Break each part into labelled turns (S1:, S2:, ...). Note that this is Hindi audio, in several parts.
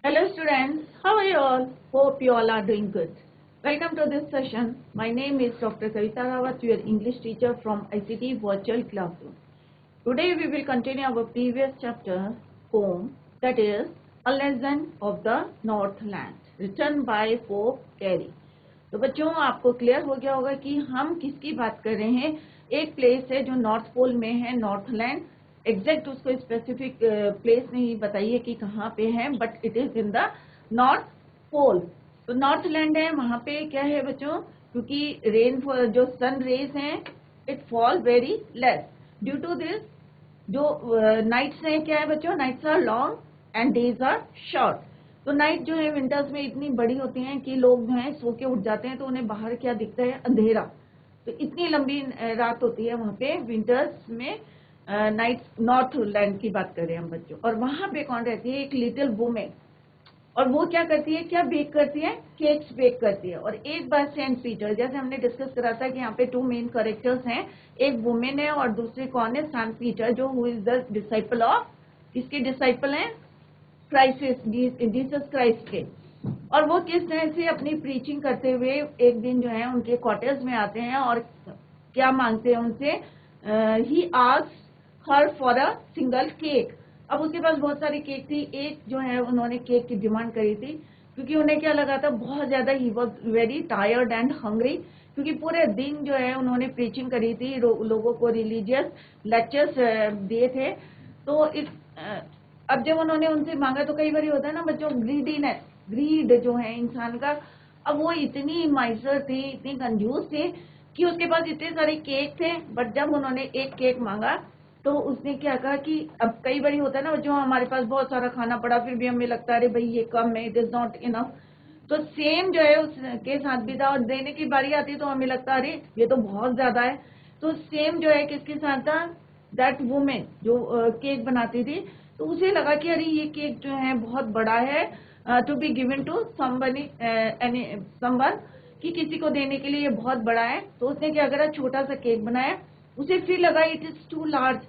S1: Hello students, how are you all? Hope you all are doing good. Welcome to this session. My name is Dr. Kavita Rawat, your English teacher from ICT Virtual Classroom. Today we will continue our previous chapter, Home, that is A Lesson of the Northland, written by Pope Carey. तो बच्चों आपको क्लियर हो गया होगा कि हम किसकी बात कर रहे हैं। एक प्लेस है जो नॉर्थ पोल में है, नॉर्थलैंड। एग्जैक्ट उसको स्पेसिफिक प्लेस नहीं बताइए कि कहाँ पे है, but it is in the north pole. तो नॉर्थलैंड है, वहाँ पे क्या है बच्चों, क्योंकि रेन जो सन रेज हैं it fall very less. Due to this जो नाइट्स हैं क्या है बच्चों, nights are long and days are short. तो नाइट जो है विंटर्स में इतनी बड़ी होती हैं कि लोग जो है सो के उठ जाते हैं, तो उन्हें बाहर क्या दिखता है, अंधेरा। तो इतनी लंबी रात होती है वहाँ पे विंटर्स में। नाइट नॉर्थ लैंड की बात कर रहे हैं हम बच्चों। और वहां पे कौन रहती है, एक लिटिल वुमेन। और वो क्या करती है, क्या बेक करती है, केक्स बेक करती है। और एक बार सेंट पीटर, जैसे हमने डिस्कस करा था कि यहाँ पे टू मेन कैरेक्टर्स हैं, एक वुमेन है और दूसरे कौन है, सेंट पीटर, जो who is the disciple of, किसके डिसाइपल हैं, क्राइसिस, जीसस क्राइस्ट के। और वो किस तरह से अपनी प्रीचिंग करते हुए एक दिन जो है उनके क्वार्टर्स में आते हैं और क्या मांगते हैं उनसे, ही asks her for a single cake. अब उसके पास बहुत सारी केक थी, एक जो है उन्होंने केक की डिमांड करी थी, क्योंकि उन्हें क्या लगा था, बहुत ज्यादा he was very tired and hungry, क्योंकि पूरे दिन जो है उन्होंने प्रीचिंग करी थी, लोगों को रिलीजियस लेक्चर्स दिए थे। तो इस अब जब उन्होंने उनसे मांगा, तो कई बार होता है ना बच्चों, ग्रीडीनेस, ग्रीड जो है इंसान का। अब वो इतनी माइसर थी, इतनी कंजूस थी कि उसके पास इतने सारे केक थे, बट जब उन्होंने एक केक मांगा तो उसने क्या कहा कि अब कई बार होता है ना बच्चों, हमारे पास बहुत सारा खाना पड़ा, फिर भी हमें लगता है अरे भाई ये कम है, इट इज नॉट इनफ। तो सेम जो है उसके साथ भी था, और देने की बारी आती तो हमें लगता है अरे ये तो बहुत ज्यादा है। तो सेम जो है किसके साथ था, दैट वुमेन जो केक बनाती थी। तो उसे लगा कि अरे ये केक जो है बहुत बड़ा है, to be given to somebody someone, कि किसी को देने के लिए ये बहुत बड़ा है। तो उसने क्या करा, छोटा सा केक बनाया। उसे फिर लगा it is too large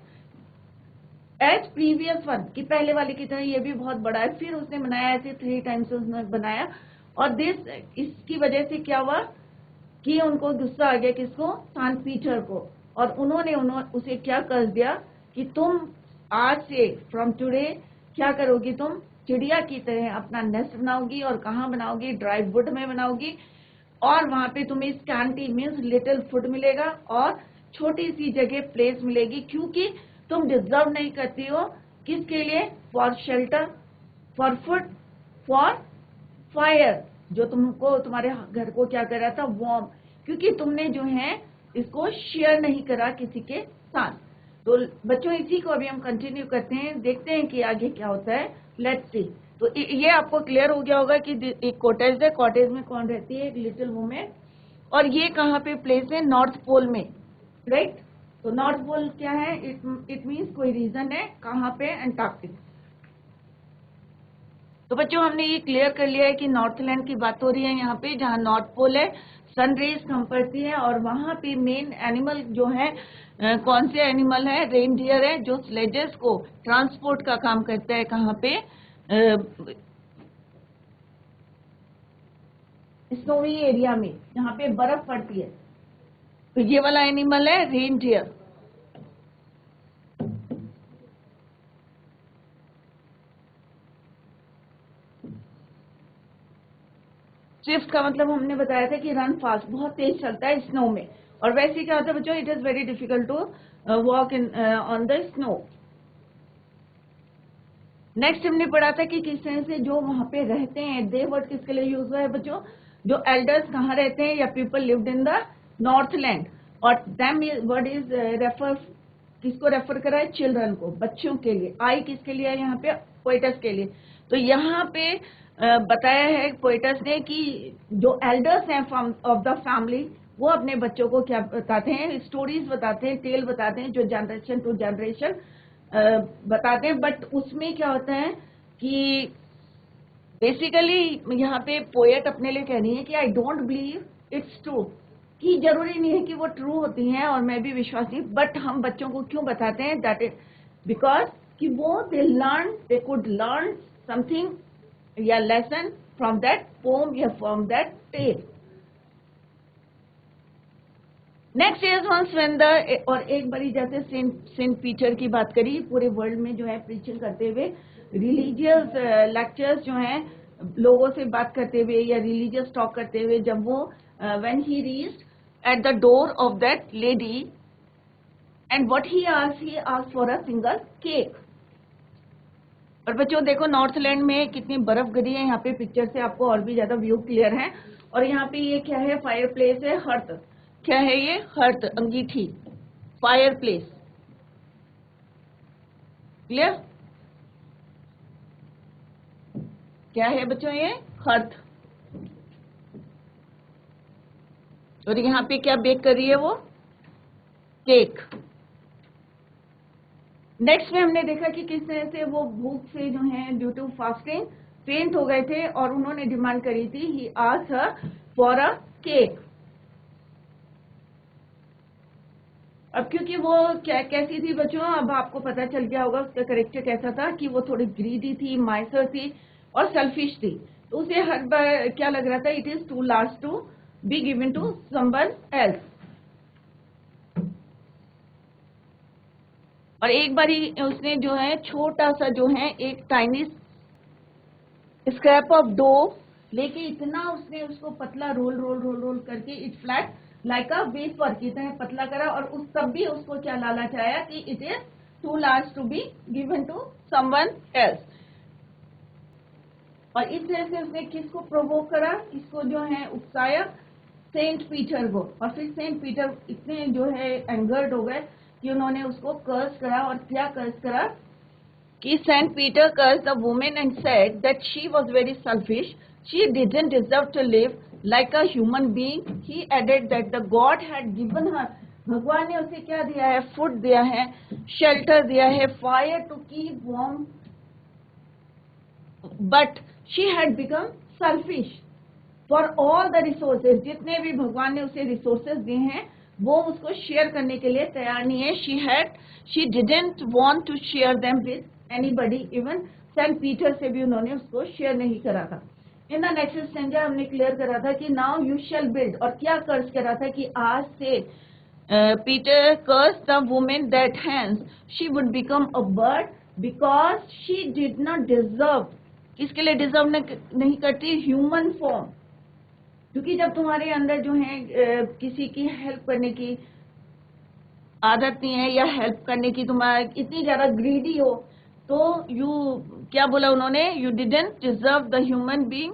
S1: as previous one, कि पहले वाले की तरह ये भी बहुत बड़ा है। फिर उसने बनाया, ऐसे 3 टाइम्स उसने बनाया। और दिस, इसकी वजह से क्या हुआ कि उनको गुस्सा आ गया, किसको, सेंट पीटर को। और उन्होंने उसे क्या कर दिया कि तुम आज से, फ्रॉम टुडे, क्या करोगी तुम, चिड़िया की तरह अपना नेस्ट बनाओगी। और कहाँ बनाओगी, ड्राई वुड में बनाओगी। और वहां पे तुम्हें स्कैंटी मीन्स लिटिल फूड मिलेगा, और छोटी सी जगह प्लेस मिलेगी, क्योंकि तुम डिजर्व नहीं करती हो, किसके लिए, for shelter, for food, for fire, जो तुमको तुम्हारे घर को क्या कर रहा था, वार्म, क्योंकि तुमने जो है इसको शेयर नहीं करा किसी के साथ। तो बच्चों इसी को अभी हम कंटिन्यू करते हैं, देखते हैं कि आगे क्या होता है, लेट्स सी। तो ये आपको क्लियर हो गया होगा कि एक कॉटेज है, कॉटेज में कौन रहती है, एक लिटिल वुमेन। और ये कहाँ पे प्लेस है, नॉर्थ पोल में, राइट। तो नॉर्थ पोल क्या है, इट मीन्स कोई रीजन है, कहाँ पे, अंटार्कटिक। तो बच्चों हमने ये क्लियर कर लिया है कि नॉर्थलैंड की बात हो रही है यहाँ पे, जहाँ नॉर्थ पोल है, सनरेज कम पड़ती है। और वहां पे मेन एनिमल जो है, कौन से एनिमल है, रेनडियर है, जो स्लेजेस को ट्रांसपोर्ट का काम करता है, कहाँ पे, स्नोवी एरिया में, जहाँ पे बर्फ पड़ती है। तो ये वाला एनिमल है रेनडियर। स्विफ्ट का मतलब हमने बताया था कि रन फास्ट, बहुत तेज चलता है स्नो में। और वैसे क्या होता है बच्चों, it is very difficult to walk in on the snow. Next हमने पढ़ा था कि किस तरह से जो वहां पे रहते हैं, दे वर्ड किसके लिए यूज हुआ है बच्चों, जो एल्डर्स कहाँ रहते हैं, या people lived in the Northland. और देम वर्ड इज रेफर, किसको रेफर करा है, चिल्ड्रन को, बच्चों के लिए। आई किसके लिए है यहाँ पे, पोइटस के लिए। तो यहाँ पे बताया है पोइटस ने कि जो एल्डर्स हैं ऑफ द फैमिली, वो अपने बच्चों को क्या बताते हैं, स्टोरीज बताते हैं, टेल बताते हैं, जो जनरेशन टू जनरेशन बताते हैं। बट उसमें क्या होता है कि बेसिकली यहाँ पे पोएट अपने लिए कह रही है कि I don't believe it's true, कि जरूरी नहीं है कि वो ट्रू होती हैं, और मैं भी विश्वास नहीं, बट हम बच्चों को क्यों बताते हैं, दैट इज बिकॉज कि वो दे कुड लर्न समथिंग या लेसन फ्रॉम दैट पोम या from that tale. Next is once when the, और एक बारी जैसे सेंट पीटर की बात करी, पूरे वर्ल्ड में जो है प्रीचिंग करते हुए, रिलीजियस लेक्चर्स जो हैं लोगों से बात करते हुए या रिलीजियस टॉक करते हुए, जब वो when he reached at the door of that lady and what he asked for a single cake. और बच्चों देखो नॉर्थलैंड में कितनी बर्फ गिरी है, यहाँ पे पिक्चर से आपको और भी ज्यादा व्यू क्लियर है। और यहाँ पे ये क्या है, फायर प्लेस है, हर्थ। क्या है ये, हर्थ, अंगीठी, फायर प्लेस। क्लियर? क्या है बच्चों ये, हर्थ। और यहाँ पे क्या बेक कर रही है वो, केक। नेक्स्ट में हमने देखा कि किस तरह से वो भूख से जो है ड्यू टू फास्टिंग फेंट हो गए थे और उन्होंने डिमांड करी थी, he asked her for a cake. अब क्योंकि वो क्या कैसी थी बच्चों, अब आपको पता चल गया होगा उसका करेक्टर कैसा था, कि वो थोड़ी ग्रीडी थी, माइसर थी और सेल्फिश थी। तो उसे हर बार क्या लग रहा था, it is too large to be given to someone else. और एक बारी उसने जो है छोटा सा जो है एक टाइनी स्क्रैप ऑफ डो लेके इतना उसने उसको पतला रोल रोल रोल रोल करके it flat like a wafer की तरह पतला करा, और उस तब भी उसको क्या लालच आया कि it is too large to be given to someone else. और इस तरह से उसने किसको प्रोवोक करा, इसको जो है उकसाया, सेंट पीटर को। और फिर सेंट पीटर इतने जो है एंगर्ड हो गए कि उन्होंने उसको कर्स करा। और क्या कर्स करा कि Saint Peter cursed the woman and said that she was very selfish, she didn't deserve to live like a human being. He added that the God had given her, भगवान ने उसे क्या दिया है, फूड दिया है, शेल्टर दिया है, fire to keep warm, but she had become selfish for all the resources. जितने भी भगवान ने उसे रिसोर्सेज दिए हैं वो उसको शेयर करने के लिए तैयार नहीं है। She didn't want to share them with anybody, even Saint Peter से भी उन्होंने उसको शेयर नहीं करा था। इन द नेक्स्ट स्टेंजा हमने क्लियर करा था कि नाउ यू शैल बिल्ड, और क्या कर्ज करा था कि आज से Peter curse the women that hence she would become a bird because she did not deserve. किसके लिए डिजर्व नहीं करती, ह्यूमन फॉर्म। क्योंकि जब तुम्हारे अंदर जो है किसी की हेल्प करने की आदत नहीं है या हेल्प करने की तुम्हारा इतनी ज्यादा ग्रीडी हो, तो यू क्या बोला उन्होंने, you didn't deserve the human being,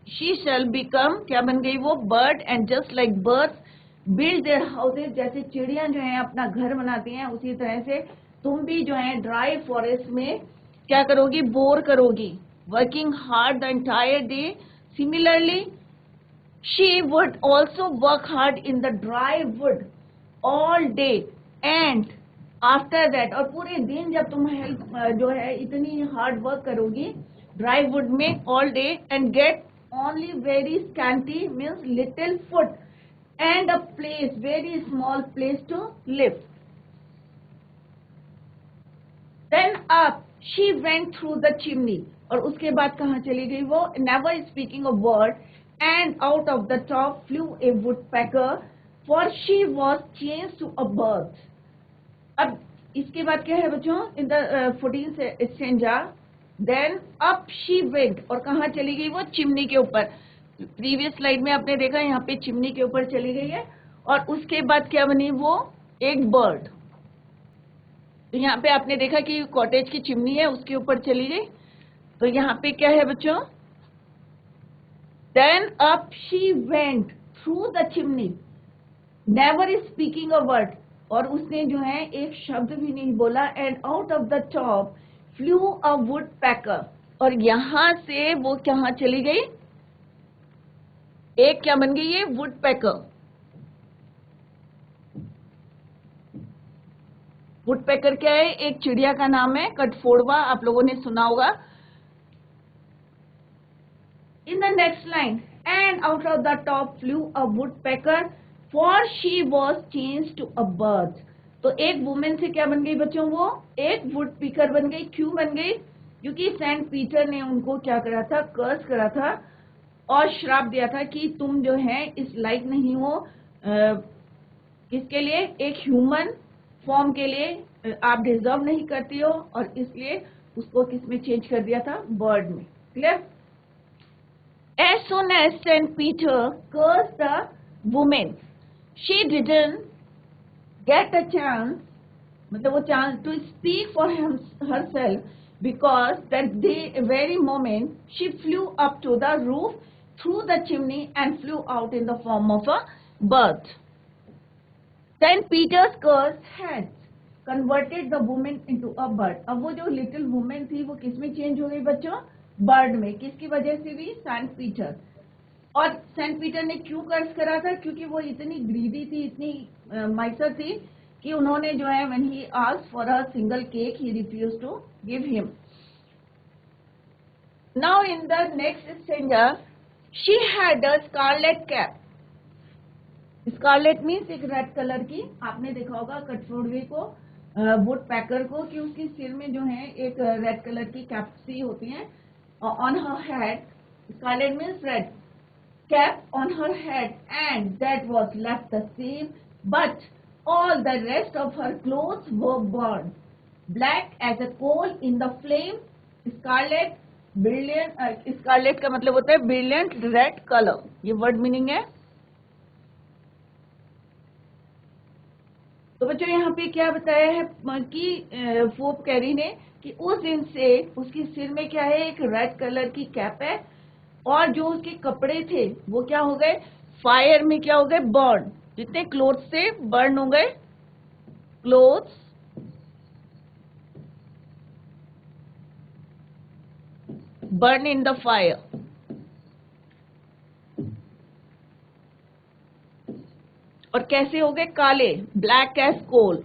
S1: she shell become, क्या बन गई वो, bird. And just like birds build their houses, जैसे चिड़िया जो है अपना घर बनाती हैं, उसी तरह से तुम भी जो है ड्राई फॉरेस्ट में क्या करोगी, बोर करोगी, working hard the entire day. Similarly she would also work hard in the dry wood all day and after that, और पूरे दिन जब तुम हेल्प जो है इतनी हार्ड वर्क करोगी ड्राई वुड में all day and get only very scanty means little food and a place, very small place to live. Then up she went through the chimney, और उसके बाद कहाँ चली गई वो, never speaking a word, and out of the top flew a woodpecker, for she was changed to a bird. अब इसके बाद क्या है बच्चों, in the 14th stanza, then up she went, और कहाँ चली गई वो, चिमनी के ऊपर। प्रीवियस स्लाइड में आपने देखा यहाँ पे चिमनी के ऊपर चली गई है, और उसके बाद क्या बनी वो, एक बर्ड। तो यहाँ पे आपने देखा कि कॉटेज की चिमनी है उसके ऊपर चली गई। तो यहाँ पे क्या है बच्चों, then up she went through the chimney, never speaking a word, और उसने जो है एक शब्द भी नहीं बोला, and out of the top flew a woodpecker, और यहाँ से वो कहाँ चली गई, एक क्या बन गई ये, woodpecker। woodpecker क्या है, एक चिड़िया का नाम है, कटफोड़वा, आप लोगों ने सुना होगा। In the next line, and out of the top flew a woodpecker, for she was changed to a bird. तो एक वुमेन से क्या बन गई बच्चों, वो एक वुडपेकर बन गई। क्यों बन गई, क्योंकि सेंट पीटर ने उनको क्या करा था, कर्स करा था और श्राप दिया था कि तुम जो है इस लायक नहीं हो, किसके लिए, एक ह्यूमन फॉर्म के लिए आप डिजर्व नहीं करती हो, और इसलिए उसको किस में चेंज कर दिया था, बर्ड में। Clear? As soon as Saint Peter cursed the woman, she didn't get a chance, मतलब वो chance to speak for herself, because that very moment she flew up to the roof through the chimney and flew out in the form of a bird. Saint Peter's curse had converted the woman into a bird. अब वो जो little woman थी वो किस में चेंज हो गई बच्चों, बर्ड में। किसकी वजह से भी, सेंट पीटर। और सेंट पीटर ने क्यों कर्ज करा था, क्योंकि वो इतनी ग्रीडी थी, इतनी माइसर थी कि उन्होंने जो है when he asked for a single cake he refused to give him. Now in the next stanza she had a scarlet cap. Scarlet means एक रेड कलर की, आपने देखा होगा कटफोड़वे को, वुड पैकर को, कि उसके सिर में जो है एक रेड कलर की कैप सी होती है। On her head, scarlet means red cap on her head, and that was left the same, but all the rest of her clothes were burn black as a coal in the flame. Scarlet brilliant, scarlet का मतलब होता है ब्रिलियंट रेड कलर, ये वर्ड मीनिंग है। तो बच्चों यहाँ पे क्या बताया है कि पोप कैरी ने कि उस दिन से उसके सिर में क्या है, एक रेड कलर की कैप है, और जो उसके कपड़े थे वो क्या हो गए, फायर में क्या हो गए, बर्न। जितने क्लोथ्स थे बर्न हो गए, clothes burn in the fire. और कैसे हो गए, काले, black as coal.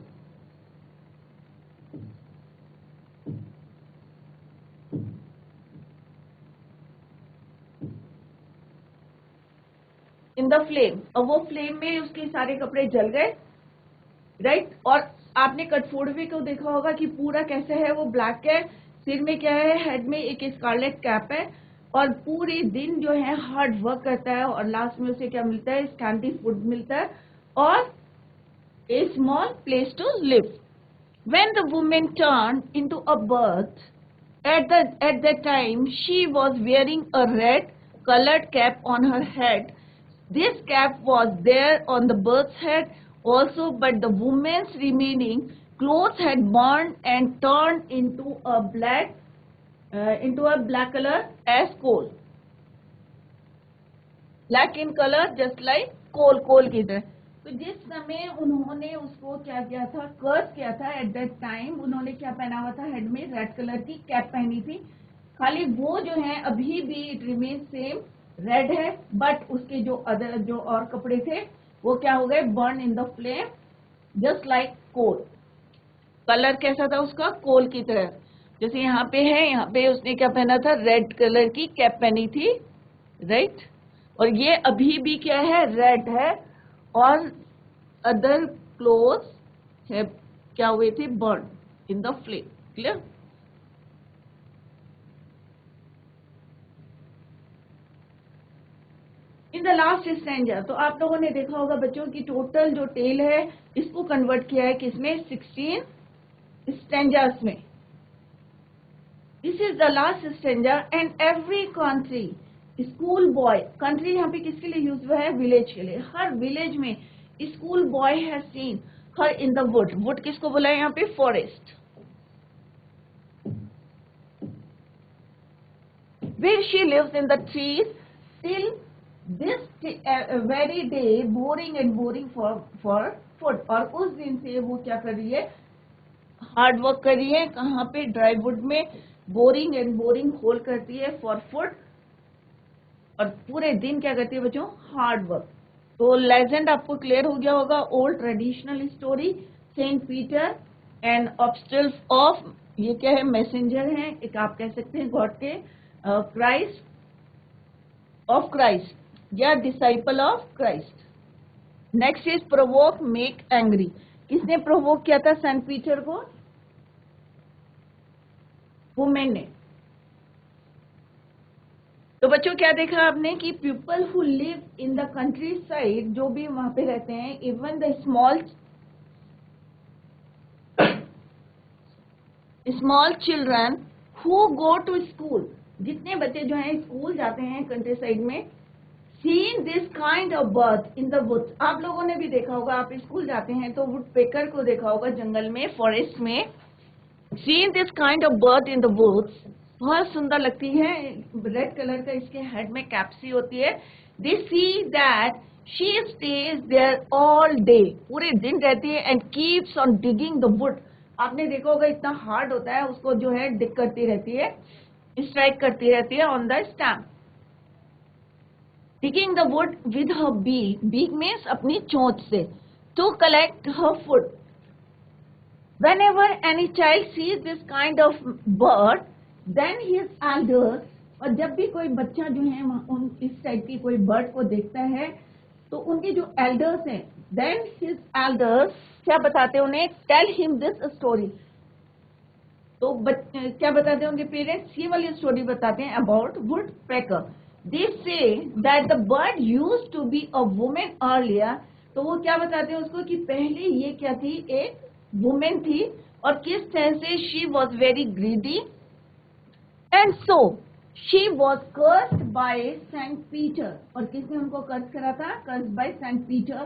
S1: In the flame, और वो फ्लेम में उसके सारे कपड़े जल गए, राइट। और आपने कटफोड़वे को देखा होगा कि पूरा कैसे है, वो ब्लैक है, सिर में क्या है, हेड में एक स्कारलेट कैप है, और पूरे दिन जो है हार्ड वर्क करता है, और लास्ट में उसे क्या मिलता है, स्कैंटी फूड मिलता है और a small place to live. When the woman turned into a bird, at that time she was wearing a red colored cap on her head. This cap was there on the bird's head also, but the woman's remaining clothes had burned and turned into a black color as coal. Black in color, just like coal की तरह। तो जिस समय उन्होंने उसको क्या किया था, कर्स किया था, एट दैट टाइम उन्होंने क्या पहना हुआ था, हेड में रेड कलर की कैप पहनी थी। खाली वो जो है अभी भी इट रिमेन सेम रेड है, बट उसके जो अदर जो और कपड़े थे वो क्या हो गए, burn in the flame just like coal. Colour कैसा था उसका, कोल की तरह। जैसे यहाँ पे है, यहाँ पे उसने क्या पहना था, रेड कलर की कैप पहनी थी, राइट। और ये अभी भी क्या है, रेड है, और अदर क्लोथ्स है क्या हुए थे, burn in the flame. Clear? In the last stanza, तो आप लोगों ने देखा होगा बच्चों की टोटल जो टेल है इसको कन्वर्ट किया है किसमें, 16 स्टैंजास में। This is the last stanza, and every country school boy, country यहाँ पे किसके लिए यूज हुआ है, विलेज के लिए। हर विलेज में school boy has seen her in the would. Would किसको बोला है यहाँ पे, forest. Where she lives in the trees till this very day, boring and boring for food। और उस दिन से वो क्या कर रही है, हार्ड वर्क कर रही है, कहाँ पे, ड्राई वुड में, बोरिंग एंड बोरिंग होल करती है फॉर फूड, और पूरे दिन क्या करती है बच्चों, हार्ड वर्क। तो लेजेंड आपको क्लियर हो गया होगा, old traditional story, saint Peter and apostle of, ये क्या है, मैसेंजर हैं, एक आप कह सकते हैं गॉड के, क्राइस्ट ऑफ क्राइस्ट या disciple of Christ. Next is provoke make angry. किसने प्रोवोक किया था सेंट पीटर को, वुमेन ने। बच्चों क्या देखा आपने कि people who live in the country side, जो भी वहां पे रहते हैं, even the small children who go to school, जितने बच्चे जो हैं स्कूल जाते हैं कंट्री साइड में, seen this kind of bird in the woods. आप लोगों ने भी देखा होगा, आप स्कूल जाते हैं तो वुड पेकर को देखा होगा जंगल में, फॉरेस्ट में। Seen this kind of bird in the woods, बहुत सुंदर लगती है, रेड कलर का इसके हेड में कैप्सी होती है। They see that she stays there all day, पूरे दिन रहती है, and keeps on digging the wood. आपने देखा होगा इतना हार्ड होता है, उसको जो है डिग करती रहती है, स्ट्राइक करती रहती है on the stamp. digging the wood with her beak, beak means अपनी चोंच से, to collect her food. Whenever any child sees this kind of bird, then his elders, और जब भी कोई बच्चा जो है उन इस टाइप की कोई बर्ड को देखता है तो उनके जो एल्डर्स हैं, then his elders क्या बताते हैं उन्हें, tell him this story. तो क्या बताते हैं उनके पेरेंट्स, ये वाली स्टोरी बताते हैं about would picker. They say that the bird used to be a woman earlier. तो वो क्या बताते हैं उसको कि पहले ये क्या थी, एक वुमेन थी, और किस तरह से she was very greedy and so she was cursed by Saint Peter. और किसने उनको कर्स करा था, cursed by Saint Peter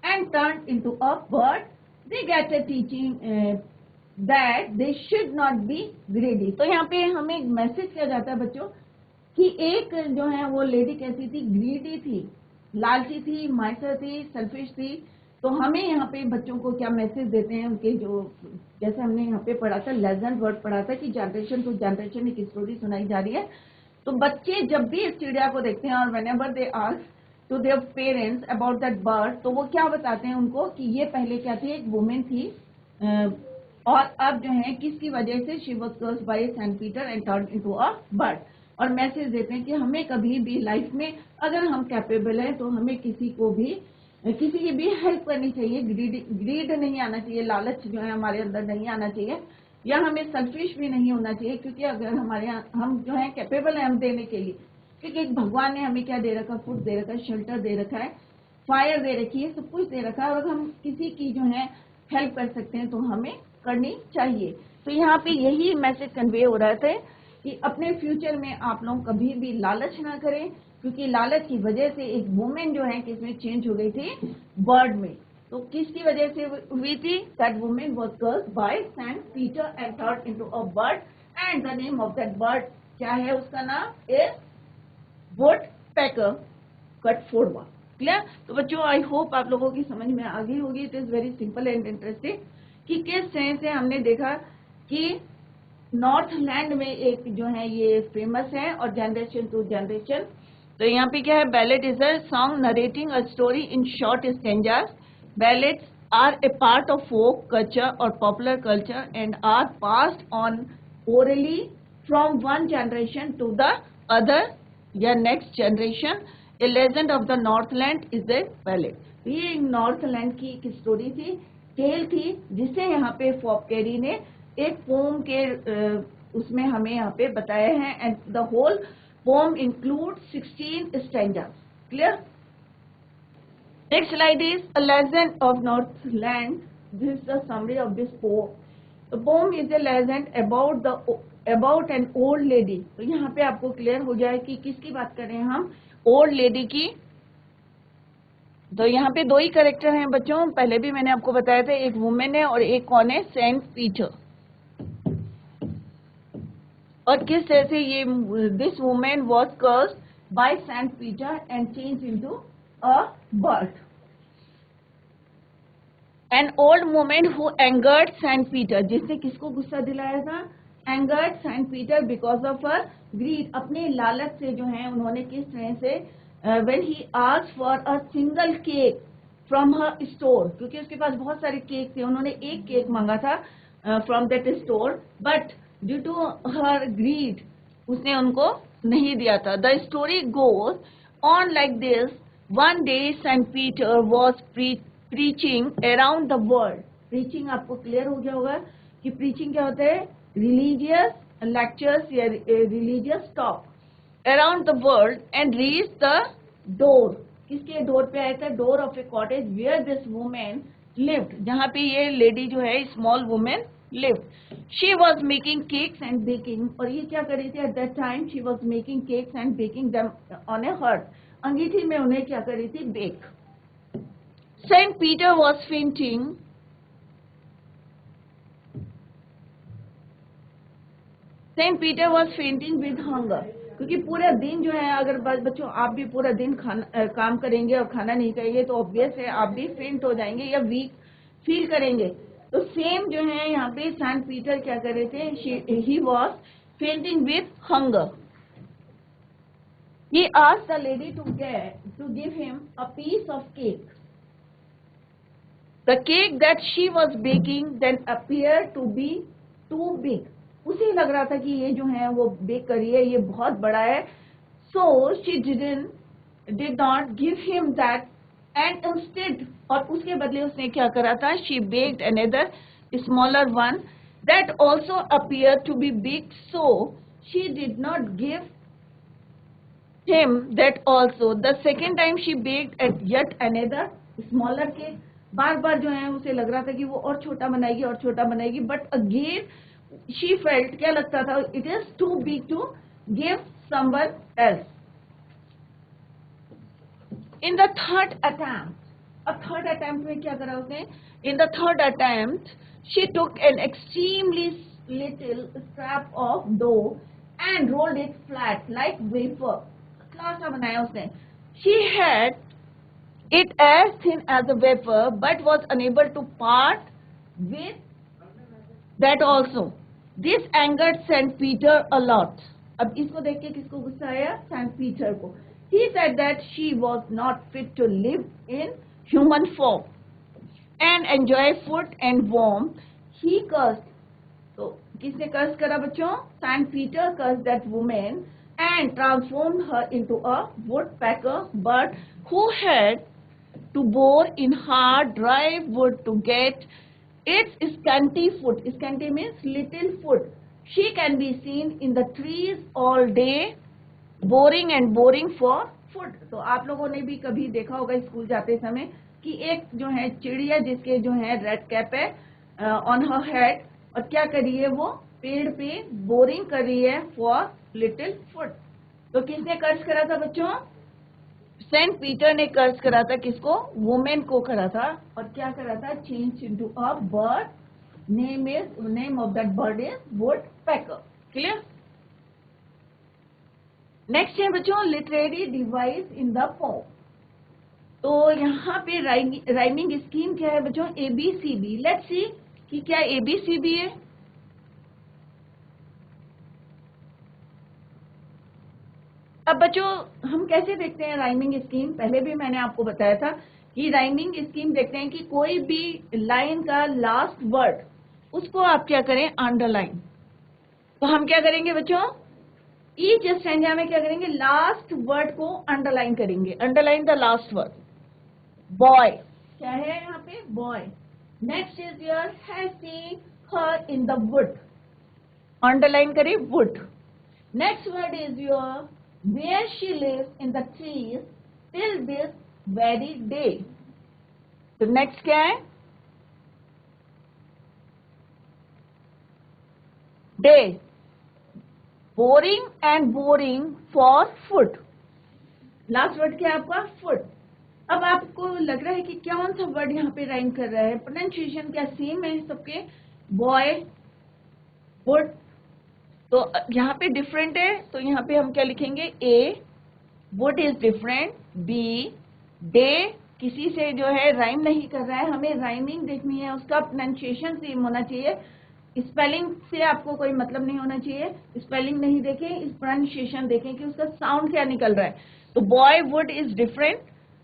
S1: and turned into a bird. They get a teaching that they should not be greedy. तो यहाँ पे हमें एक मैसेज किया जाता है बच्चों कि एक जो है वो लेडी कैसी थी, ग्रीडी थी, लालची थी, माइसर थी, सेल्फिश थी। तो हमें यहाँ पे बच्चों को क्या मैसेज देते हैं उनके, जो जैसे हमने यहाँ पे पढ़ा था, लेजेंड वर्ड पढ़ा था कि जनरेशन टू जनरेशन एक स्टोरी सुनाई जा रही है। तो बच्चे जब भी इस चिड़िया को देखते हैं और whenever they ask to their parents about that bird, तो वो क्या बताते हैं उनको कि ये पहले क्या थी, एक वुमेन थी, और अब जो है किसकी वजह से, she was cursed by Saint Peter and turned into a bird. और मैसेज देते हैं कि हमें कभी भी लाइफ में अगर हम कैपेबल हैं तो हमें किसी की भी हेल्प करनी चाहिए। ग्रीड नहीं आना चाहिए, लालच जो है हमारे अंदर नहीं आना चाहिए, या हमें सेल्फिश भी नहीं होना चाहिए, क्योंकि अगर हमारे हम जो है कैपेबल है हम देने के लिए, क्योंकि भगवान ने हमें क्या दे रखा, फूड दे रखा है, शेल्टर दे रखा है, फायर दे रखी है, सब कुछ दे रखा है, और अगर हम किसी की जो है हेल्प कर सकते हैं तो हमें करनी चाहिए। तो यहाँ पे यही मैसेज कन्वे हो रहा था कि अपने फ्यूचर में आप लोग कभी भी लालच ना करें, क्योंकि लालच की वजह से एक वुमेन जो है किसमें चेंज हो गई थी, बर्ड में। तो किसकी वजह से हुई थी, that women was cursed by Saint Peter and turned into a bird, and the name of that bird क्या है, उसका नाम इज वुड पेकर कटफोड़वा। क्लियर? तो बच्चों आई होप आप लोगों की समझ में आ गई होगी। It is very simple and interesting कि किस तरह से हमने देखा कि नॉर्थ लैंड में एक जो है ये फेमस है, और जनरेशन टू जनरेशन। तो यहाँ पे क्या है, ballad is a song narrating a story in short stanzas. Ballads are a part of folk culture और popular culture and are passed on orally from one generation to the other या next generation. A legend of the Northland is a ballad. ये नॉर्थलैंड की एक स्टोरी थी, टेल थी, जिसे यहाँ पे फॉककेरी ने एक पोम के उसमें हमें यहाँ पे बताया है, and the whole poem include 16 stanzas. Clear? Next slide is a legend of Northland. This is the summary of this poem. The poem is a legend about an old lady. तो यहाँ पे आपको क्लियर हो जाए कि किसकी बात कर रहे हैं हम, ओल्ड लेडी की। तो यहाँ पे दो ही कैरेक्टर हैं बच्चों, पहले भी मैंने आपको बताया था, एक वुमेन है और एक कौन है, सेंट पीटर। और किस तरह से ये this women was cursed by Saint Peter and change into a bird. An old women who angered Saint Peter, जिसने किसको गुस्सा दिलाया था, angered Saint Peter because of her greed. अपने लालच से जो है उन्होंने किस तरह से when he asked for a single cake from her store, क्योंकि उसके पास बहुत सारे केक थे, उन्होंने एक केक मांगा था from that store, but due to her greed उसने उनको नहीं दिया था। The story goes on like this. One day Saint Peter was preaching around the world. Preaching आपको क्लियर हो गया होगा कि प्रीचिंग क्या होता है, रिलीजियस लेक्चर्स या religious talk. around the world and reached the door. किसके डोर पे आया था? Door of a cottage where this women lived, जहाँ पे ये लेडी जो है small women lived. She was making cakes and baking, और ये क्या कर रही थी? At that time she was making cakes and baking them on a hearth. अंगीठी में उन्हें क्या कर रही थी? Bake. Saint Peter was fainting. Saint Peter was fainting with hunger, क्योंकि पूरा दिन जो है, अगर बच्चों आप भी पूरा दिन काम करेंगे और खाना नहीं खाएंगे तो ऑब्वियस है आप भी फेंट हो जाएंगे या वीक फील करेंगे. तो सेम जो है यहाँ पे सेंट पीटर क्या कर रहे थे? He was fainting with hunger. He asked the lady to give him a piece of cake. The cake that she was baking then appeared to be too big. उसे लग रहा था कि ये जो है वो बेक कर रही है, ये बहुत बड़ा है. So she did not give him that, and instead, और उसके बदले उसने क्या करा था? She baked another smaller one that also appeared to be big. So she did not give him that also. The second time she baked at yet another smaller cake. बार बार जो है उसे लग रहा था कि वो और छोटा बनाएगी और छोटा बनाएगी, but again she felt, क्या लगता था? It is too big to give someone else. In the third attempt, अब थर्ड अटेम्प्ट में क्या करा उसने? In the third attempt she took an extremely little scrap of dough and rolled it flat like wafer. पतला सा बनाया उसने. She had it as thin as a wafer but was unable to part with that also. This angered Saint Peter a lot. अब इसको देख के किसको गुस्सा आया? सेंट पीटर को. He said that she was not fit to live in human form and enjoy food and warmth. He cursed. तो किसने कर्स करा बच्चों? Saint Peter cursed that woman and transformed her into a woodpecker bird who had to bore in hard dry wood to get its scanty food. Scanty means little food. She can be seen in the trees all day boring and boring for food. तो आप लोगों ने भी कभी देखा होगा स्कूल जाते समय कि एक जो है चिड़िया जिसके जो है रेड कैप है ऑन हर हेड, और क्या कर रही है? वो पेड़ पे बोरिंग कर रही है फॉर लिटिल फूड. तो किसने कर्ज करा था बच्चों? सेंट पीटर ने कर्ज करा था. किसको? वुमेन को करा था. और क्या करा था? Change into a bird. Name of that bird is woodpecker. Clear? Next है बच्चों literary device in the pome. तो यहाँ पे राइमिंग स्कीम क्या है बच्चों? ABCB. लेट्स सी कि क्या ABCB है. अब बच्चों हम कैसे देखते हैं राइमिंग स्कीम? पहले भी मैंने आपको बताया था कि राइमिंग स्कीम देखते हैं कि कोई भी लाइन का लास्ट वर्ड उसको आप क्या करें? अंडरलाइन. तो हम क्या करेंगे बच्चों? ईच स्टैंजा में क्या करेंगे? लास्ट वर्ड को अंडरलाइन करेंगे. Underline the last word. Boy क्या है यहाँ पे? Boy. Next is your has seen her in the wood. Underline करें wood. Next word is your where she lives in the trees till this very day. तो नेक्स्ट क्या है? Day. Boring and boring for food. Last word क्या है आपका? फूड. अब आपको लग रहा है कि कौन सा वर्ड यहाँ पे राइम कर रहा है? प्रोनाउंसिएशन क्या सेम है सबके? Boy, would. तो यहाँ पे डिफरेंट है, तो यहाँ पे हम क्या लिखेंगे? A. Wood is different. B. Day किसी से जो है राइम नहीं कर रहा है. हमें राइमिंग देखनी है, उसका प्रोनाउंसिएशन सेम होना चाहिए. स्पेलिंग से आपको कोई मतलब नहीं होना चाहिए. स्पेलिंग नहीं देखें, इस प्रोनाउंसिएशन देखें कि उसका साउंड क्या निकल रहा है. तो boy would is different.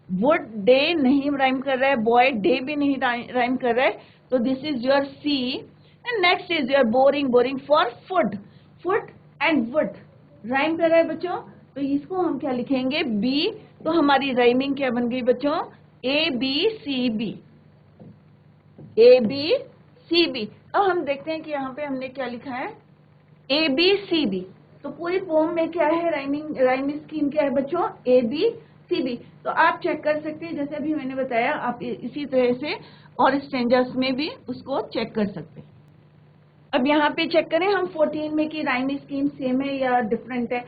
S1: Would day नहीं राइम कर रहा है. बॉय डे भी नहीं राइम कर रहा है. तो this is your C. And next is your boring. Boring for food. Foot and wood rhyme कर रहा है बच्चों. तो इसको हम क्या लिखेंगे? बी. तो हमारी राइमिंग क्या बन गई बच्चों? ABCB. ABCB. अब हम देखते हैं कि यहाँ पे हमने क्या लिखा है? ABCB. तो पूरी पोम में क्या है, राइम स्कीम क्या है बच्चों, ए बी सी बी। तो आप चेक कर सकते हैं, जैसे अभी मैंने बताया, आप इसी तरह से और स्टैंजास में भी उसको चेक कर सकते हैं। अब यहाँ पे चेक करें हम 14 में कि राइम स्कीम सेम है या डिफरेंट है।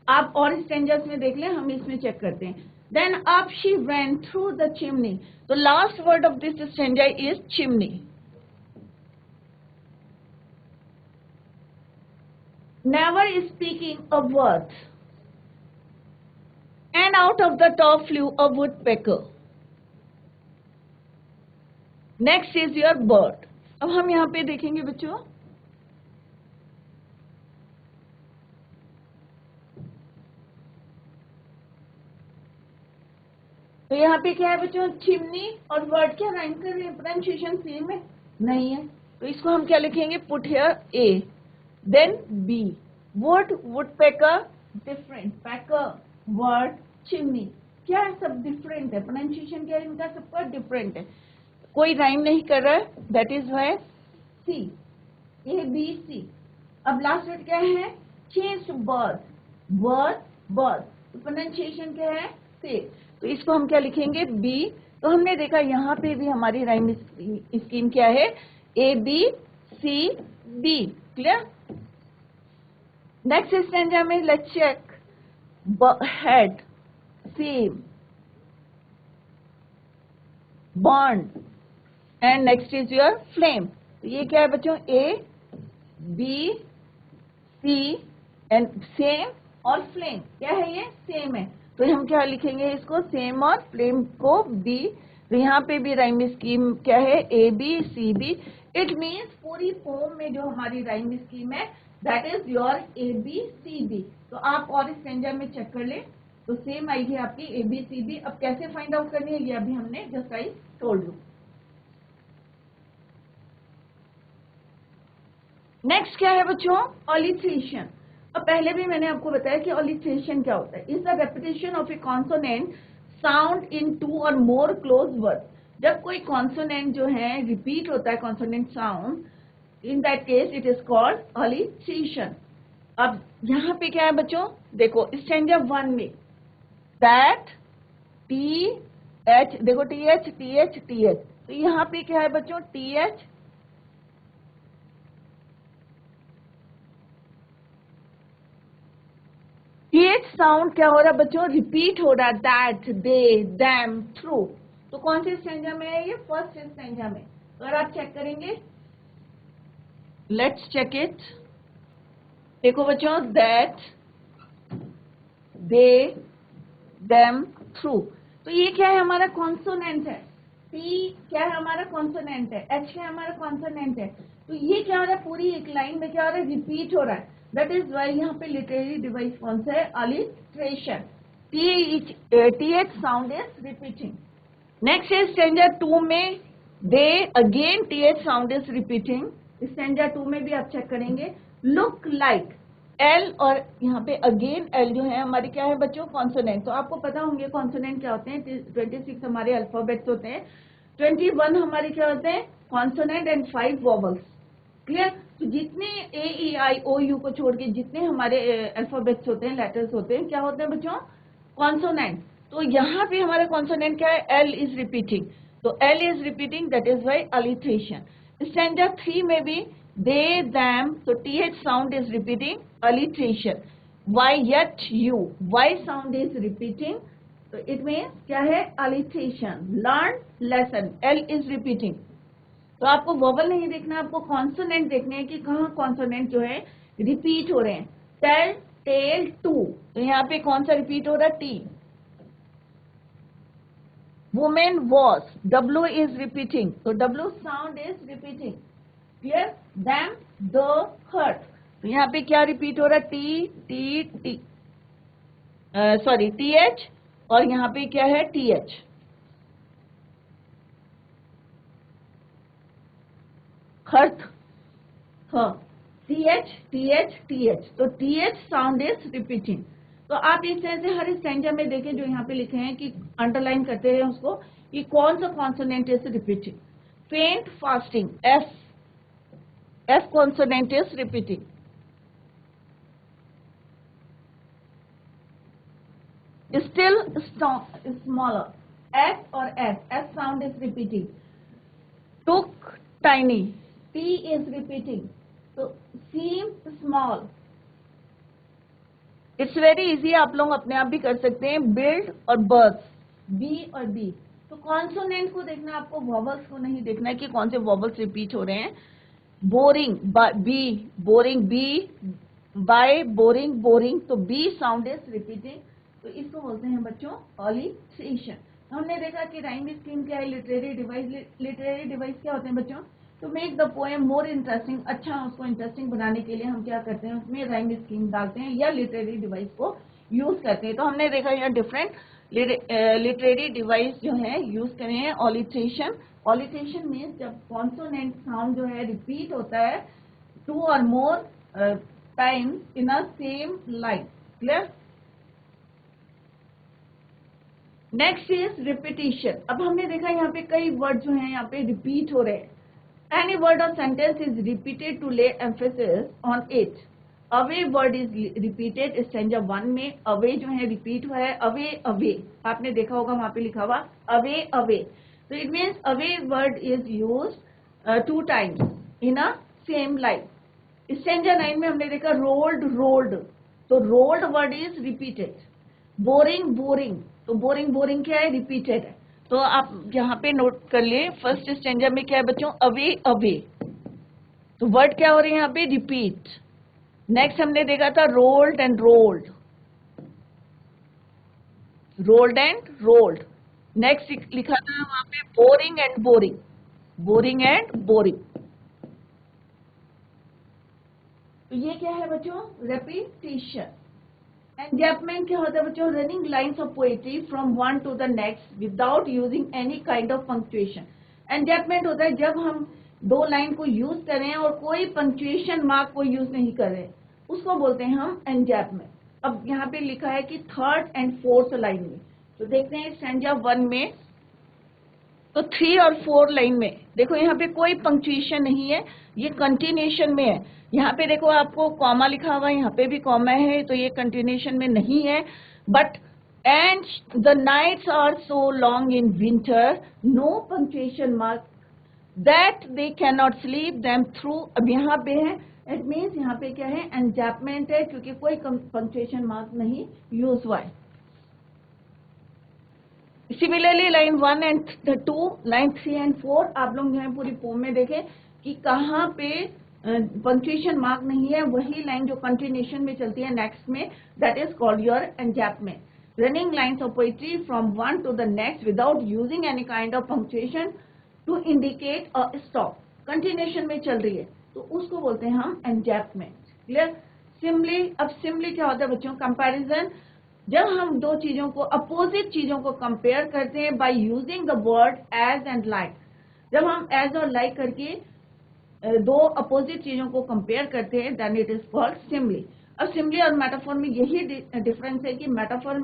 S1: आप और स्टैंजास में देख लें, हम इसमें चेक करते हैं। Then up she went through the chimney, तो last word of this stanza is chimney. Never speaking a word, and out of the top flew a woodpecker. Next is your bird. अब हम यहाँ पे देखेंगे बच्चों, तो यहाँ पे क्या है बच्चों, चिमनी और वर्ड क्या राइम कर रहे हैं, प्रोनाउंसिएशन सेम है नहीं है, तो इसको हम क्या लिखेंगे, put here A, then B, wood, woodpecker different, packer, word, chimney, क्या है सब डिफरेंट है, प्रोनाउंसिएशन क्या है इनका सबका डिफरेंट है, कोई राइम नहीं कर रहा है, that is why C, A B C. अब लास्ट वर्ड क्या है, change to bird, word bird, तो प्रोनाउंसिएशन क्या है से, तो इसको हम क्या लिखेंगे, बी। तो हमने देखा यहाँ पे भी हमारी राइम स्कीम क्या है, A B C B, clear. Next stanza में let's check, head, same, burn, and next is your flame. तो ये क्या है बच्चों, A B C and same और फ्लेम, क्या है ये, सेम है, तो हम क्या लिखेंगे इसको, सेम और फ्लेम को बी। तो यहाँ पे भी राइम स्कीम क्या है, A B C B. It means पूरी पोम में जो हमारी राइम स्कीम है that is your A B C B. तो आप और स्टैंजा में चेक कर ले, तो सेम आएगी आपकी ए बी सी बी। अब कैसे फाइंड आउट करनी है ये अभी हमने just I told you. Next क्या है बच्चों, ऑलिट्रेशन। अब पहले भी मैंने आपको बताया कि ऑलिट्रेशन क्या होता है, is the repetition of a consonant sound in two और मोर क्लोज वर्ड। जब कोई कॉन्सोनेंट जो है रिपीट होता है consonant sound, in that case it is called alliteration. अब यहाँ पे क्या है बच्चों, देखो स्टैंजा 1 में दैट, टी एच, देखो T H T H T H, तो यहाँ पे क्या है बच्चों, टी एच, टीएच साउंड क्या हो रहा है बच्चों, रिपीट हो रहा है, दैट, दे, दैम, थ्रू। तो कौन से स्टैंजा में है ये, फर्स्ट स्टैंजा में। तो अगर आप चेक करेंगे, लेट्स चेक इट, देखो बच्चों, दैट, दे, देम, थ्रू। तो ये क्या है, हमारा कॉन्सोनेंट है, टी क्या है हमारा कॉन्सोनेंट है, एच क्या है हमारा कॉन्सोनेंट है, तो ये क्या हो रहा है, पूरी एक लाइन में क्या हो रहा है, रिपीट हो रहा है। दैट इज वाई यहाँ पे लिटरेरी डिवाइस कौन सा है, alliteration, T H sound is repeating. Next है स्टैंजा 2 में, they, again T H sound is repeating. Stanza 2 में भी आप चेक करेंगे, लुक लाइक, एल और यहाँ पे अगेन एल जो है हमारी क्या है बच्चों, कॉन्सोनेंट। तो आपको पता होंगे कॉन्सोनेंट क्या होते हैं, 26 हमारे अल्फाबेट्स होते हैं, 21 हमारे क्या होते हैं कॉन्सोनेंट एंड 5 वॉवल्स, क्लियर। तो जितने ए ई आई ओ यू को छोड़ के जितने हमारे अल्फाबेट्स होते हैं, लेटर्स होते हैं, क्या होते हैं बच्चों, कॉन्सोनेंट। तो यहाँ पे हमारा कॉन्सोनेंट क्या है, एल इज रिपीटिंग, तो L is repeating, that is why alliteration. Stanza 3 में भी they, them, so th sound is repeating, alliteration. Why, yet, you, y sound is repeating, so it means क्या है, alliteration. Learn, lesson, l is repeating. तो आपको वोवल नहीं देखना, आपको कॉन्सोनेंट देखने हैं कि कहाँ कॉन्सोनेंट जो है रिपीट हो रहे हैं। टेल, टेल, टू, तो यहाँ पे कौन सा रिपीट हो रहा है, T. Women, was, W is repeating, तो W sound is repeating, clear. Them, the, hearth, तो यहाँ पे क्या रिपीट हो रहा है, T T T, sorry T H, और यहाँ पे क्या है, T H. Hearth, T H T H T H, तो T H sound is repeating. तो आप इस तरह से हर स्टैंजा में देखें जो यहाँ पे लिखे हैं कि अंडरलाइन करते हैं उसको कि कौन सा कॉन्सोनेंट इज रिपीटिंग। फेंट, fasting, F consonant is repeating. Still smaller. S or S. S sound is repeating. Took, tiny. T is repeating. So seem, small. It's very easy, आप लोग अपने आप भी कर सकते हैं. बिल्ड और बर्थ, बी और बी. तो कॉन्सोनेंट को देखना, आपको वॉवल्स को नहीं देखना है कि कौन से वॉवल्स रिपीट हो रहे हैं. Boring, B. Boring, B. By, boring, boring. तो बी साउंड इज रिपीटिंग. तो इसको बोलते हैं बच्चों ऑलिट्रेशन. हमने देखा कि राइम स्कीम क्या है, लिटरेरी डिवाइस. लिटरेरी डिवाइस क्या होते हैं बच्चों? To make the poem more interesting, अच्छा उसको इंटरेस्टिंग बनाने के लिए हम क्या करते हैं, उसमें राइम स्कीम डालते हैं या लिटरेरी डिवाइस को यूज करते हैं. तो हमने देखा यहाँ डिफरेंट लिटरेरी डिवाइस जो है यूज करें हैं. ऑलिट्रेशन, ऑलिट्रेशन मीन्स जब कॉन्सोनेंट साउंड जो है रिपीट होता है 2 और more times in a same line. Clear? Next is repetition. अब हमने देखा यहाँ पे कई वर्ड जो है यहाँ पे रिपीट हो रहे हैं. Any word or sentence is repeated to lay emphasis on it. Away word is repeated. Stanza 1 में away जो है रिपीट हुआ है. away, away आपने देखा होगा वहां पे लिखा हुआ away, away. So it means away word is used 2 times in a same line. Stanza 9 में हमने देखा rolled, rolled. तो rolled word is repeated. Boring, boring. तो बोरिंग, बोरिंग क्या है? रिपीटेड है. तो आप यहाँ पे नोट कर लिए. फर्स्ट स्टैंजा में क्या है बच्चों? Away, away. तो वर्ड क्या हो रहे हैं यहाँ पे? रिपीट. नेक्स्ट हमने देखा था rolled and rolled, rolled and rolled. Next लिखा था वहां पे boring and boring, boring and boring. तो ये क्या है बच्चों? रेपिटेशन. एंजैपमेंट क्या होता है बच्चों? Running lines of poetry from one to the next without using any kind of punctuation. Enjambment होता है जब हम 2 लाइन को यूज करें और कोई पंक्चुएशन मार्क को यूज नहीं कर रहे, उसको बोलते हैं हम एंजैपमेंट. अब यहाँ पे लिखा है कि 3rd and 4th लाइन में. तो देखते हैं स्टैंजा 1 में. तो 3 और 4 लाइन में देखो यहाँ पे कोई पंक्चुएशन नहीं है, ये कंटिन्यूएशन में है. यहाँ पे देखो आपको कॉमा लिखा हुआ है, यहाँ पे भी कॉमा है, तो ये कंटिन्यूएशन में नहीं है. But and the nights are so long in winter, no punctuation mark, that they can not sleep them through. अब यहाँ पे है, इट मीन्स यहाँ पे क्या है? एंजैपमेंट है, क्योंकि कोई पंक्चुएशन मार्क नहीं यूज हुआ है. Similarly line 1 and 2, line 3 and 4 आप लोग जो है पूरी पोम में देखें कि कहाँ पे पंक्चुएशन मार्क नहीं है. वही लाइन जो कंटिन्यूएशन में चलती है नेक्स्ट में, that is called your enjambment. Running lines of poetry from one to the next without using any kind of punctuation to indicate a stop. Continuation में चल रही है तो उसको बोलते हैं हम एंजैपमेंट. क्लियर? सिमली. अब सिमली क्या होता है बच्चों? कंपैरिजन. जब हम 2 चीजों को, अपोजिट चीजों को कंपेयर करते हैं by using the word as and like. जब हम एज और लाइक करके 2 अपोजिट चीजों को कंपेयर करते हैं, then it is called Simli. अब सिमली और मेटाफोर में यही डिफरेंस है कि मेटाफोर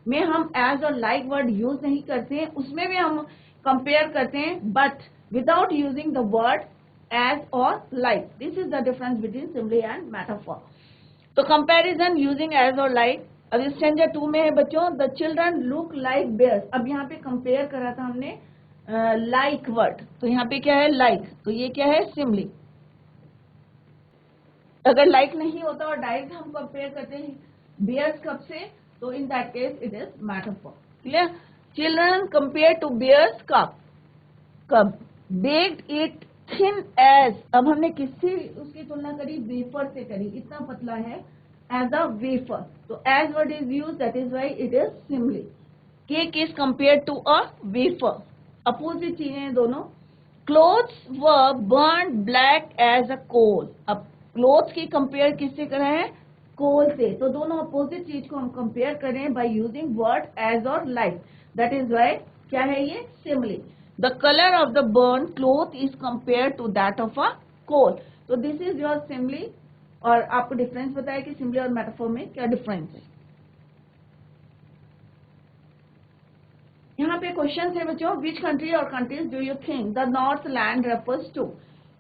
S1: में हम एज और लाइक वर्ड यूज नहीं करते हैं, उसमें भी हम कंपेयर करते हैं but without using the word as और like. This is the difference between simile and metaphor. तो कंपैरिजन यूजिंग एज और लाइक. अब स्टैंजा 2 में है बच्चों, the children look like bears. अब यहाँ पे कंपेयर करा था हमने लाइक वर्ड, तो यहाँ पे क्या है? लाइक. तो ये क्या है? सिमली. अगर लाइक नहीं होता और डायरेक्ट हम कंपेयर करते हैं बेयर्स कब से, तो in that case it is metaphor. Clear? Children compare to bears cub? Cub? Baked it thin as. अब हमने किससे उसकी तुलना करी? वेफर से करी. इतना पतला है, as a wafer. So as word is used, that is why it is simile. Cake is compared to a wafer. Opposite चीजें हैं दोनों. Clothes were burned black as a coal. अब clothes की compare किससे करा है? coal से. तो दोनों opposite चीज को हम compare करें by using word as or like. That is why क्या है ये? simile. The color of the burned cloth is compared to that of a coal. So this is your simile. और आपको डिफरेंस बताया कि सिम्बली और मेटाफोर में क्या डिफरेंस है. यहाँ पे क्वेश्चन है बच्चों, विच कंट्री और countries do you think the Northland refers to.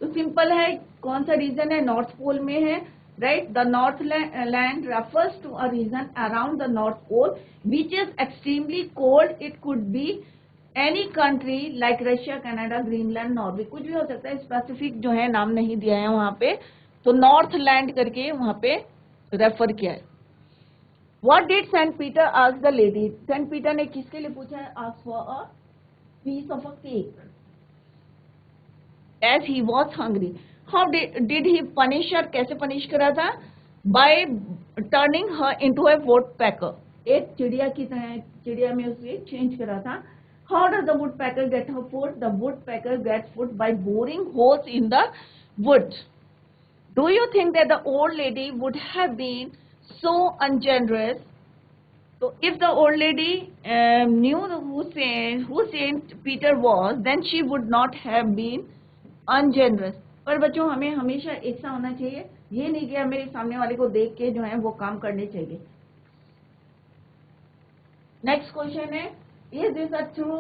S1: तो सिंपल है, कौन सा रीजन है? नॉर्थ पोल में है. right? The Northland refers to a region around the North Pole which is extremely cold. It could be any country like Russia, Canada, Greenland, Norway, कुछ भी हो सकता है, स्पेसिफिक जो है नाम नहीं दिया है वहां पे, तो नॉर्थलैंड करके वहां पे रेफर किया है. What did Saint Peter ask the lady? Saint Peter ने किसके लिए पूछा है? Ask for a piece of a cake as he was hungry. How did he punish her? कैसे पनिश करा था? By turning her into a woodpecker. एक चिड़िया की तरह, चिड़िया में उसे चेंज करा था. How does the woodpecker get her food? The woodpecker gets food by boring holes in the wood. Do you think that the old lady would have been so ungenerous? So if the old lady knew who Saint Peter was, then she would not have been ungenerous. पर बच्चों हमें हमेशा ऐसा होना चाहिए, ये नहीं कि मेरे सामने वाले को देख के जो है वो काम करने चाहिए. नेक्स्ट क्वेश्चन है, is this a true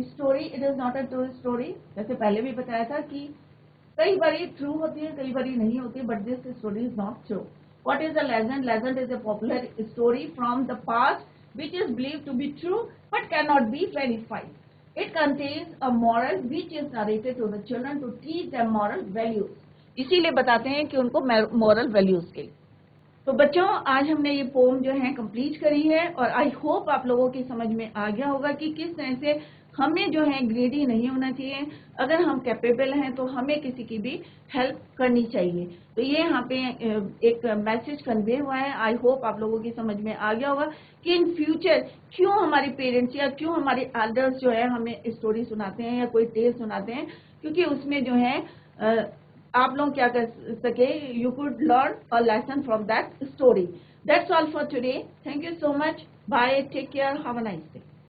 S1: story? It is not a true story. जैसे पहले भी बताया था कि कई बारी ट्रू होती है, कई बारी नहीं होती, but this story is not true. What is a legend? Legend is a popular story from the past which is believed to be true but cannot be verified. It contains a moral which is narrated to the children to teach them moral values. इसीलिए बताते हैं कि उनको moral values के लिए. तो बच्चों आज हमने ये पोम जो है कंप्लीट करी है और आई होप आप लोगों की समझ में आ गया होगा कि किस तरह से हमें जो है ग्रीडी नहीं होना चाहिए. अगर हम कैपेबल हैं तो हमें किसी की भी हेल्प करनी चाहिए. तो ये यहाँ पे एक मैसेज कन्वे हुआ है. आई होप आप लोगों की समझ में आ गया होगा कि इन फ्यूचर क्यों हमारे पेरेंट्स या क्यों हमारे एल्डर्स जो है हमें स्टोरी सुनाते हैं या कोई टेल सुनाते हैं, क्योंकि उसमें जो है आप लोग क्या कर सके, you could learn a lesson from that story. That's all for today. Thank you so much. Bye. Take care. Have a nice day.